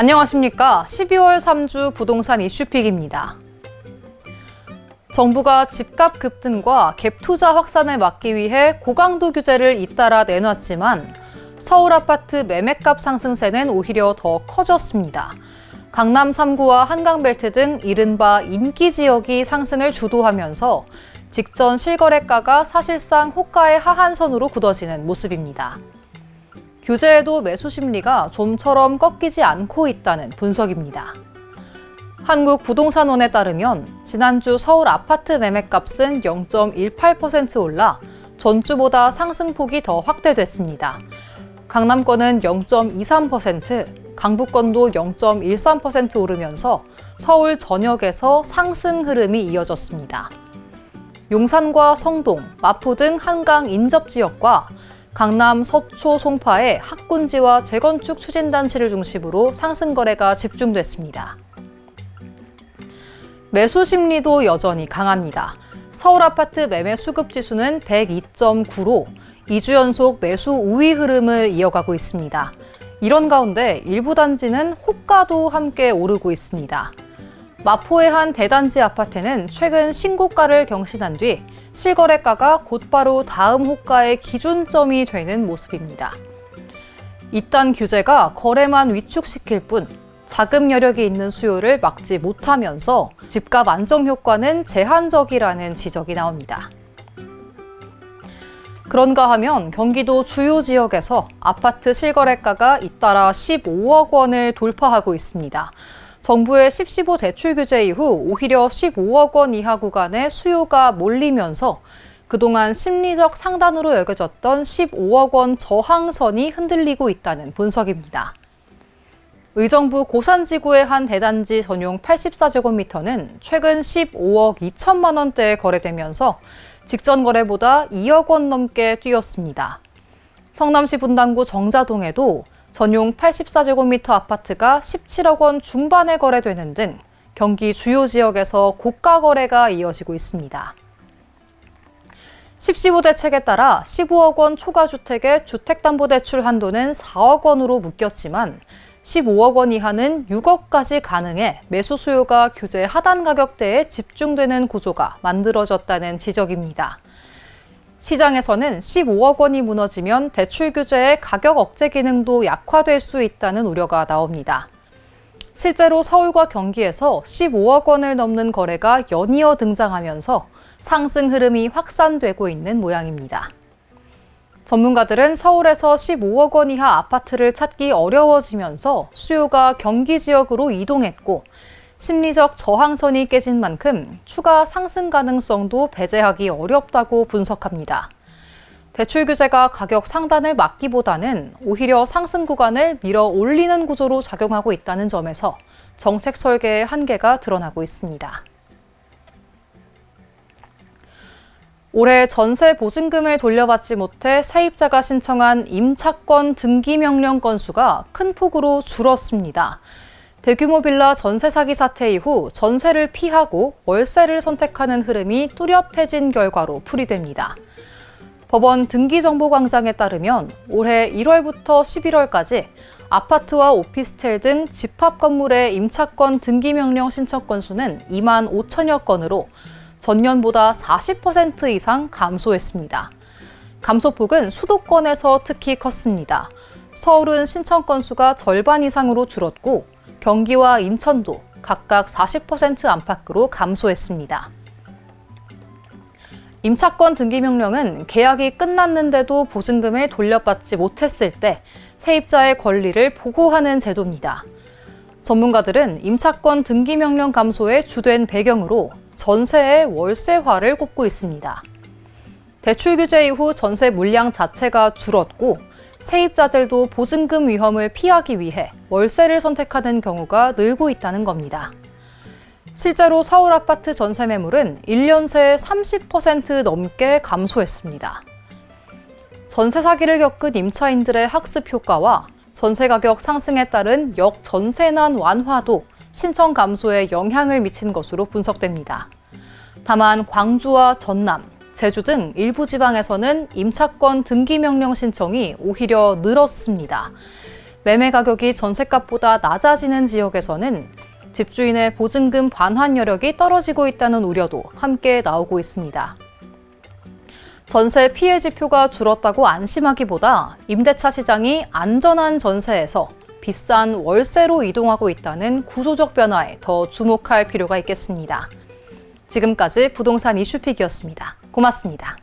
안녕하십니까. 12월 3주 부동산 이슈픽입니다. 정부가 집값 급등과 갭 투자 확산을 막기 위해 고강도 규제를 잇따라 내놨지만 서울 아파트 매매값 상승세는 오히려 더 커졌습니다. 강남 3구와 한강벨트 등 이른바 인기 지역이 상승을 주도하면서 직전 실거래가가 사실상 호가의 하한선으로 굳어지는 모습입니다. 규제에도 매수 심리가 좀처럼 꺾이지 않고 있다는 분석입니다. 한국부동산원에 따르면 지난주 서울 아파트 매매값은 0.18% 올라 전주보다 상승폭이 더 확대됐습니다. 강남권은 0.23%, 강북권도 0.13% 오르면서 서울 전역에서 상승 흐름이 이어졌습니다. 용산과 성동, 마포 등 한강 인접 지역과 강남 서초 송파의 학군지와 재건축 추진단지를 중심으로 상승 거래가 집중됐습니다. 매수 심리도 여전히 강합니다. 서울 아파트 매매 수급 지수는 102.9로 2주 연속 매수 우위 흐름을 이어가고 있습니다. 이런 가운데 일부 단지는 호가도 함께 오르고 있습니다. 마포의 한 대단지 아파트는 최근 신고가를 경신한 뒤 실거래가가 곧바로 다음 호가의 기준점이 되는 모습입니다. 이딴 규제가 거래만 위축시킬 뿐 자금 여력이 있는 수요를 막지 못하면서 집값 안정 효과는 제한적이라는 지적이 나옵니다. 그런가 하면 경기도 주요 지역에서 아파트 실거래가가 잇따라 15억 원을 돌파하고 있습니다. 정부의 10.15 대출 규제 이후 오히려 15억 원 이하 구간에 수요가 몰리면서 그동안 심리적 상단으로 여겨졌던 15억 원 저항선이 흔들리고 있다는 분석입니다. 의정부 고산지구의 한 대단지 전용 84제곱미터는 최근 15억 2천만 원대에 거래되면서 직전 거래보다 2억 원 넘게 뛰었습니다. 성남시 분당구 정자동에도 전용 84제곱미터 아파트가 17억 원 중반에 거래되는 등 경기 주요 지역에서 고가 거래가 이어지고 있습니다. 10.15 대책에 따라 15억 원 초과 주택의 주택담보대출 한도는 4억 원으로 묶였지만 15억 원 이하는 6억까지 가능해 매수 수요가 규제 하단 가격대에 집중되는 구조가 만들어졌다는 지적입니다. 시장에서는 15억 원이 무너지면 대출 규제의 가격 억제 기능도 약화될 수 있다는 우려가 나옵니다. 실제로 서울과 경기에서 15억 원을 넘는 거래가 연이어 등장하면서 상승 흐름이 확산되고 있는 모양입니다. 전문가들은 서울에서 15억 원 이하 아파트를 찾기 어려워지면서 수요가 경기 지역으로 이동했고 심리적 저항선이 깨진 만큼 추가 상승 가능성도 배제하기 어렵다고 분석합니다. 대출 규제가 가격 상단을 막기보다는 오히려 상승 구간을 밀어 올리는 구조로 작용하고 있다는 점에서 정책 설계의 한계가 드러나고 있습니다. 올해 전세 보증금을 돌려받지 못해 세입자가 신청한 임차권 등기 명령 건수가 큰 폭으로 줄었습니다. 대규모 빌라 전세 사기 사태 이후 전세를 피하고 월세를 선택하는 흐름이 뚜렷해진 결과로 풀이됩니다. 법원 등기정보광장에 따르면 올해 1월부터 11월까지 아파트와 오피스텔 등 집합 건물의 임차권 등기 명령 신청 건수는 2만 5천여 건으로 전년보다 40% 이상 감소했습니다. 감소폭은 수도권에서 특히 컸습니다. 서울은 신청 건수가 절반 이상으로 줄었고 경기와 인천도 각각 40% 안팎으로 감소했습니다. 임차권 등기 명령은 계약이 끝났는데도 보증금을 돌려받지 못했을 때 세입자의 권리를 보호하는 제도입니다. 전문가들은 임차권 등기 명령 감소의 주된 배경으로 전세의 월세화를 꼽고 있습니다. 대출 규제 이후 전세 물량 자체가 줄었고 세입자들도 보증금 위험을 피하기 위해 월세를 선택하는 경우가 늘고 있다는 겁니다. 실제로 서울 아파트 전세 매물은 1년 새에 30% 넘게 감소했습니다. 전세 사기를 겪은 임차인들의 학습 효과와 전세 가격 상승에 따른 역전세난 완화도 신청 감소에 영향을 미친 것으로 분석됩니다. 다만 광주와 전남, 제주 등 일부 지방에서는 임차권 등기 명령 신청이 오히려 늘었습니다. 매매 가격이 전셋값보다 낮아지는 지역에서는 집주인의 보증금 반환 여력이 떨어지고 있다는 우려도 함께 나오고 있습니다. 전세 피해 지표가 줄었다고 안심하기보다 임대차 시장이 안전한 전세에서 비싼 월세로 이동하고 있다는 구조적 변화에 더 주목할 필요가 있겠습니다. 지금까지 부동산 이슈픽이었습니다. 고맙습니다.